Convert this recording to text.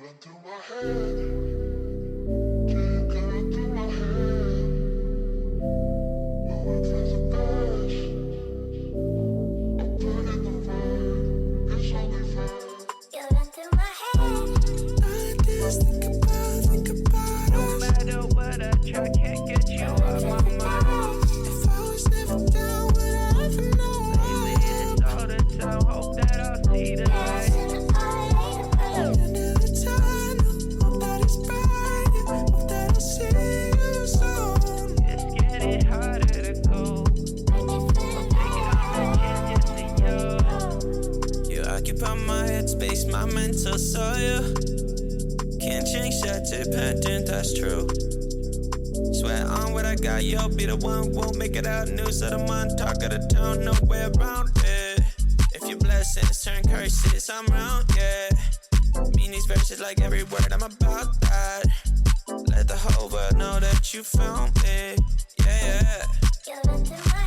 run through my head. Keep going through my head. No one feels the best. I'm burning the vibe. It's only fair. You run through my head. I just think about No us. matter what I try, can't get you off my mind. If I was never down, would I ever know Lately it's all the time, hope that I'll see the light. End of the tunnel, hope that it's bright, and hope that I'll see you soon. It's getting harder to go. I'm taking all the chances to you. You occupy my headspace, my mental soil. Can't change that dependent, that's true. Swear on what I got, you'll be the one. Won't make it out, news of the month, talk of the town, no way around it. If your blessings turn curses, I'm round, yeah. Mean these verses like every word, I'm about that. Let the whole world know that you found me, yeah, yeah. You run through my